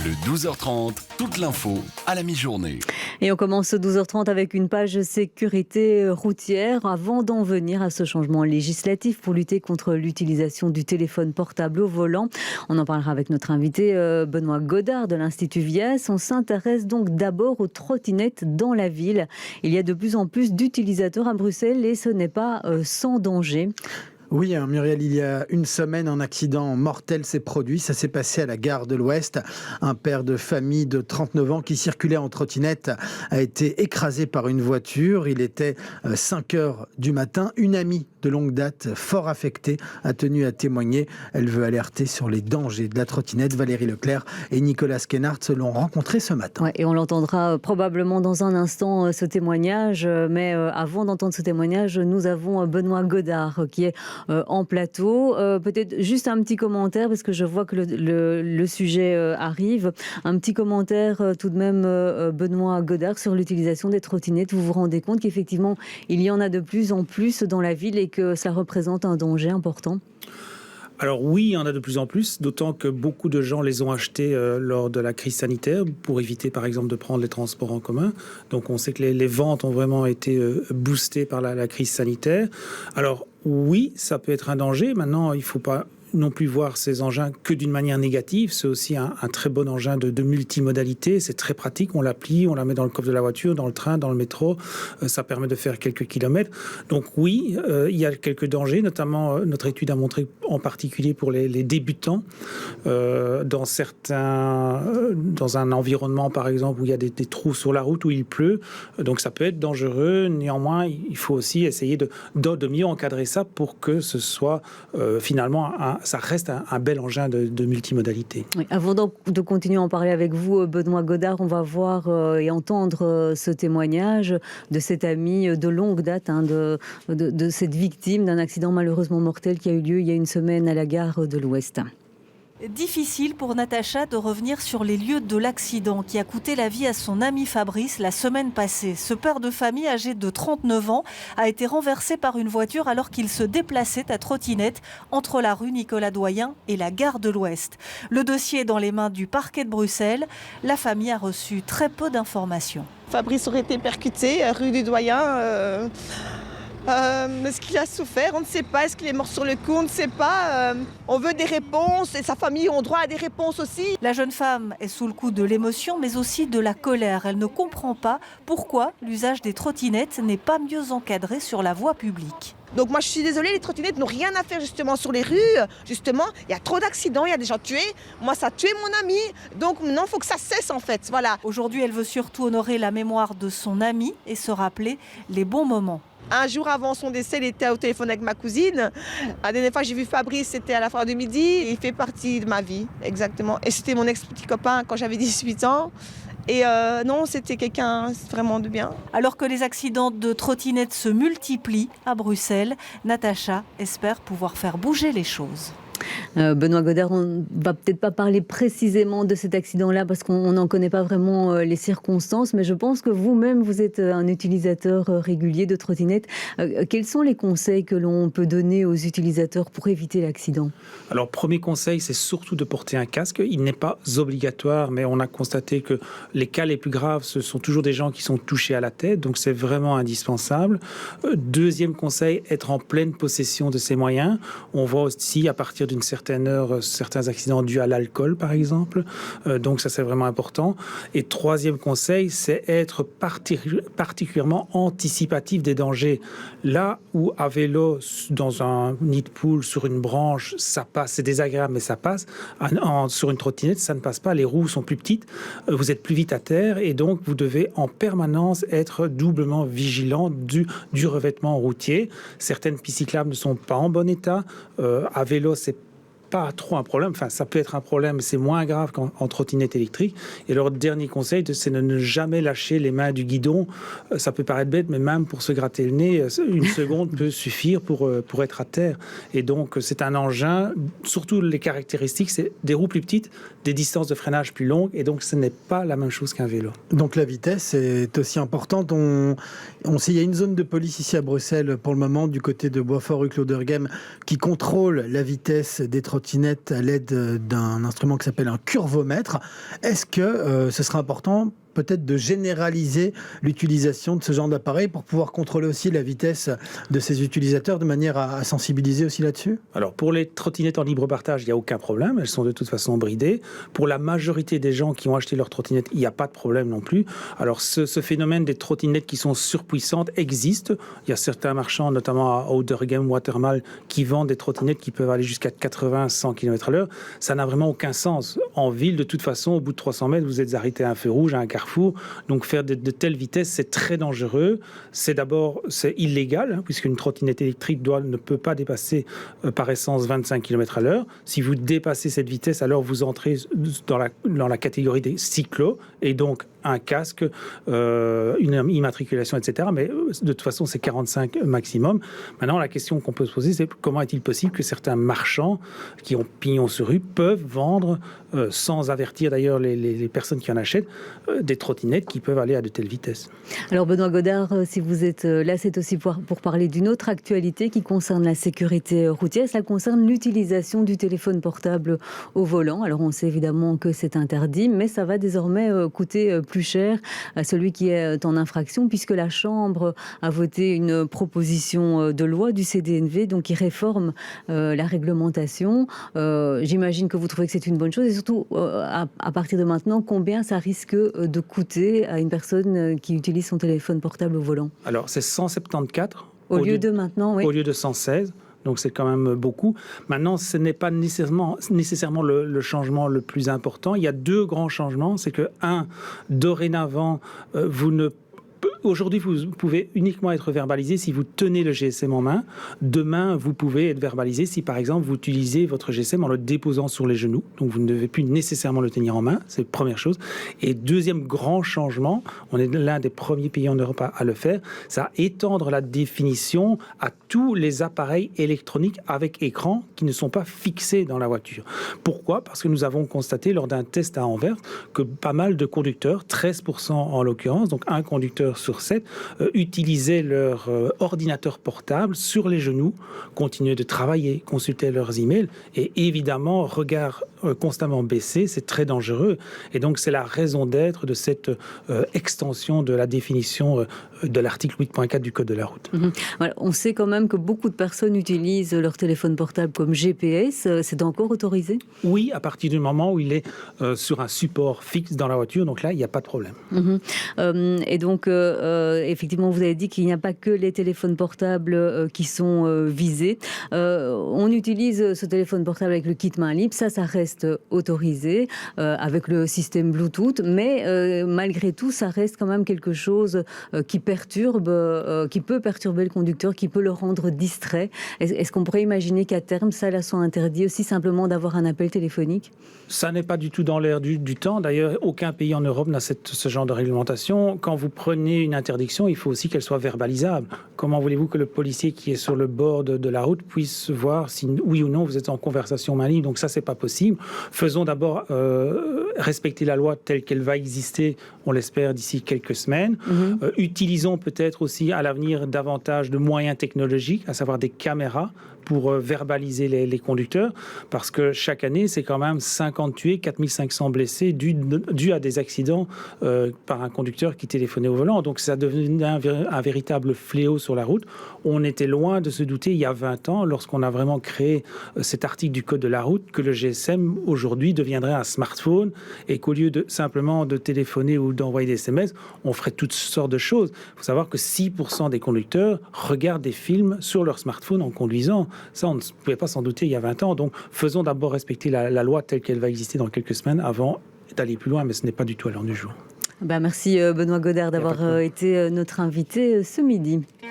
Le 12h30, toute l'info à la mi-journée. Et on commence 12h30 avec une page sécurité routière avant d'en venir à ce changement législatif pour lutter contre l'utilisation du téléphone portable au volant. On en parlera avec notre invité Benoît Godard de l'Institut Vias. On s'intéresse donc d'abord aux trottinettes dans la ville. Il y a de plus en plus d'utilisateurs à Bruxelles et ce n'est pas sans danger. Oui, Muriel, il y a une semaine, un accident mortel s'est produit. Ça s'est passé à la gare de l'Ouest. Un père de famille de 39 ans qui circulait en trottinette a été écrasé par une voiture. Il était 5 heures du matin. Une amie de longue date, fort affectée, a tenu à témoigner. Elle veut alerter sur les dangers de la trottinette. Valérie Leclerc et Nicolas Skenhardt se l'ont rencontré ce matin. Ouais, et on l'entendra probablement dans un instant, ce témoignage. Mais avant d'entendre ce témoignage, nous avons Benoît Godard qui est en plateau. Peut-être juste un petit commentaire, parce que je vois que le sujet arrive. Un petit commentaire tout de même, Benoît Godard, sur l'utilisation des trottinettes. Vous vous rendez compte qu'effectivement, il y en a de plus en plus dans la ville et que ça représente un danger important ? Alors oui, il y en a de plus en plus, d'autant que beaucoup de gens les ont achetés lors de la crise sanitaire pour éviter par exemple de prendre les transports en commun. Donc on sait que les ventes ont vraiment été boostées par la crise sanitaire. Alors oui, ça peut être un danger. Maintenant, il ne faut pas non plus voir ces engins que d'une manière négative. C'est aussi un très bon engin de multimodalité. C'est très pratique. On l'applique, on la met dans le coffre de la voiture, dans le train, dans le métro. Ça permet de faire quelques kilomètres. Donc oui, il y a quelques dangers. Notamment, notre étude a montré en particulier pour les débutants, dans un environnement par exemple où il y a des trous sur la route, où il pleut. Donc ça peut être dangereux. Néanmoins, il faut aussi essayer de mieux encadrer ça pour que ce soit finalement ça reste un bel engin de multimodalité. Oui, avant de continuer à en parler avec vous, Benoît Godard, on va voir et entendre ce témoignage de cet ami de longue date, de cette victime d'un accident malheureusement mortel qui a eu lieu il y a une semaine à la gare de l'Ouest. Difficile pour Natacha de revenir sur les lieux de l'accident qui a coûté la vie à son ami Fabrice la semaine passée. Ce père de famille âgé de 39 ans a été renversé par une voiture alors qu'il se déplaçait à trottinette entre la rue Nicolas-Doyen et la gare de l'Ouest. Le dossier est dans les mains du parquet de Bruxelles. La famille a reçu très peu d'informations. Fabrice aurait été percuté rue du Doyen. Est-ce qu'il a souffert? On ne sait pas. Est-ce qu'il est mort sur le coup? On ne sait pas. On veut des réponses et sa famille a droit à des réponses aussi. La jeune femme est sous le coup de l'émotion mais aussi de la colère. Elle ne comprend pas pourquoi l'usage des trottinettes n'est pas mieux encadré sur la voie publique. Donc moi je suis désolée, les trottinettes n'ont rien à faire justement sur les rues. Justement, il y a trop d'accidents, il y a des gens tués. Moi ça a tué mon ami. Donc maintenant il faut que ça cesse en fait. Voilà. Aujourd'hui elle veut surtout honorer la mémoire de son ami et se rappeler les bons moments. Un jour avant son décès, il était au téléphone avec ma cousine. La dernière fois que j'ai vu Fabrice, c'était à la fin de midi. Il fait partie de ma vie, exactement. Et c'était mon ex-petit copain quand j'avais 18 ans. Et non, c'était quelqu'un vraiment de bien. Alors que les accidents de trottinettes se multiplient à Bruxelles, Natacha espère pouvoir faire bouger les choses. Benoît Godard, on ne va peut-être pas parler précisément de cet accident-là parce qu'on n'en connaît pas vraiment les circonstances, mais je pense que vous-même, vous êtes un utilisateur régulier de trottinettes. Quels sont les conseils que l'on peut donner aux utilisateurs pour éviter l'accident ? Alors, premier conseil, c'est surtout de porter un casque. Il n'est pas obligatoire, mais on a constaté que les cas les plus graves, ce sont toujours des gens qui sont touchés à la tête, donc c'est vraiment indispensable. Deuxième conseil, être en pleine possession de ses moyens. On voit aussi, à partir d'une certaine heure, certains accidents dus à l'alcool, par exemple. Donc ça, c'est vraiment important. Et troisième conseil, c'est être particulièrement anticipatif des dangers. Là où à vélo, dans un nid de poule, sur une branche, ça passe, c'est désagréable, mais ça passe. Sur une trottinette, ça ne passe pas. Les roues sont plus petites, vous êtes plus vite à terre et donc vous devez en permanence être doublement vigilant du revêtement routier. Certaines pistes cyclables ne sont pas en bon état. À vélo, c'est pas trop un problème, enfin ça peut être un problème, mais c'est moins grave qu'en trottinette électrique. Et leur dernier conseil, c'est de ne jamais lâcher les mains du guidon. Ça peut paraître bête, mais même pour se gratter le nez, une seconde peut suffire pour être à terre. Et donc c'est un engin, surtout les caractéristiques, c'est des roues plus petites, des distances de freinage plus longues, et donc ce n'est pas la même chose qu'un vélo. Donc la vitesse est aussi importante. On sait, il y a une zone de police ici à Bruxelles pour le moment, du côté de Boisfort-Ucloderghem, qui contrôle la vitesse des trottinettes. trottinette à l'aide d'un instrument qui s'appelle un curvomètre. Est-ce que ce sera important peut-être de généraliser l'utilisation de ce genre d'appareil pour pouvoir contrôler aussi la vitesse de ces utilisateurs de manière à sensibiliser aussi là-dessus? Alors, pour les trottinettes en libre partage, il n'y a aucun problème. Elles sont de toute façon bridées. Pour la majorité des gens qui ont acheté leur trottinette, il n'y a pas de problème non plus. Alors, ce phénomène des trottinettes qui sont surpuissantes existe. Il y a certains marchands, notamment à Oudergem, Watermal, qui vendent des trottinettes qui peuvent aller jusqu'à 80-100 km/h. Ça n'a vraiment aucun sens. En ville, de toute façon, au bout de 300 mètres, vous êtes arrêté à un feu rouge, à un carrefour. Donc faire de telles vitesses, c'est très dangereux. C'est illégal, puisqu'une trottinette électrique ne peut pas dépasser par essence 25 km/h. Si vous dépassez cette vitesse, alors vous entrez dans la catégorie des cyclos, et donc un casque, une immatriculation, etc. Mais de toute façon, c'est 45 maximum. Maintenant, la question qu'on peut se poser, c'est comment est-il possible que certains marchands qui ont pignon sur rue peuvent vendre, sans avertir d'ailleurs les personnes qui en achètent, des trottinettes qui peuvent aller à de telles vitesses. Alors Benoît Godard, si vous êtes là, c'est aussi pour parler d'une autre actualité qui concerne la sécurité routière. Cela concerne l'utilisation du téléphone portable au volant. Alors on sait évidemment que c'est interdit, mais ça va désormais coûter plus cher à celui qui est en infraction, puisque la Chambre a voté une proposition de loi du CDNV, donc qui réforme la réglementation. J'imagine que vous trouvez que c'est une bonne chose, et surtout à partir de maintenant, combien ça risque de coûter à une personne qui utilise son téléphone portable au volant? Alors c'est 174 au lieu de maintenant, oui. Au lieu de 116. Donc c'est quand même beaucoup. Maintenant, ce n'est pas nécessairement le changement le plus important. Il y a deux grands changements. C'est que, dorénavant, aujourd'hui, vous pouvez uniquement être verbalisé si vous tenez le GSM en main. Demain, vous pouvez être verbalisé si, par exemple, vous utilisez votre GSM en le déposant sur les genoux. Donc, vous ne devez plus nécessairement le tenir en main. C'est la première chose. Et deuxième grand changement, on est l'un des premiers pays en Europe à le faire, c'est à étendre la définition à tous les appareils électroniques avec écran qui ne sont pas fixés dans la voiture. Pourquoi ? Parce que nous avons constaté lors d'un test à Anvers que pas mal de conducteurs, 13% en l'occurrence, donc un conducteur sur 7, utilisaient leur ordinateur portable sur les genoux, continuaient de travailler, consultaient leurs emails, et évidemment, regard constamment baissé, c'est très dangereux. Et donc, c'est la raison d'être de cette extension de la définition de l'article 8.4 du Code de la route. Voilà, on sait quand même que beaucoup de personnes utilisent leur téléphone portable comme GPS. C'est encore autorisé ? Oui, à partir du moment où il est sur un support fixe dans la voiture. Donc là, il n'y a pas de problème. Et donc, effectivement, vous avez dit qu'il n'y a pas que les téléphones portables qui sont visés. On utilise ce téléphone portable avec le kit main libre. Ça reste autorisé avec le système Bluetooth. Mais malgré tout, ça reste quand même quelque chose qui peut perturber le conducteur, qui peut le rendre distrait. Est-ce qu'on pourrait imaginer qu'à terme, ça soit interdit aussi simplement d'avoir un appel téléphonique ? Ça n'est pas du tout dans l'air du temps. D'ailleurs, aucun pays en Europe n'a ce genre de réglementation. Quand vous prenez une interdiction, il faut aussi qu'elle soit verbalisable. Comment voulez-vous que le policier qui est sur le bord de la route puisse voir si oui ou non vous êtes en conversation main libre? Donc ça, c'est pas possible. Faisons d'abord respecter la loi telle qu'elle va exister, on l'espère, d'ici quelques semaines. Utilisons peut-être aussi à l'avenir davantage de moyens technologiques, à savoir des caméras pour verbaliser les conducteurs, parce que chaque année, c'est quand même 50 tués, 4500 blessés dus à des accidents par un conducteur qui téléphonait au volant. Donc ça devenait un véritable fléau sur la route. On était loin de se douter, il y a 20 ans, lorsqu'on a vraiment créé cet article du Code de la route, que le GSM, aujourd'hui, deviendrait un smartphone et qu'au lieu simplement de téléphoner ou d'envoyer des SMS, on ferait toutes sortes de choses. Il faut savoir que 6% des conducteurs regardent des films sur leur smartphone en conduisant. Ça, on ne pouvait pas s'en douter il y a 20 ans. Donc, faisons d'abord respecter la loi telle qu'elle va exister dans quelques semaines avant d'aller plus loin, mais ce n'est pas du tout à l'heure du jour. Merci Benoît Godard d'avoir été notre invité ce midi.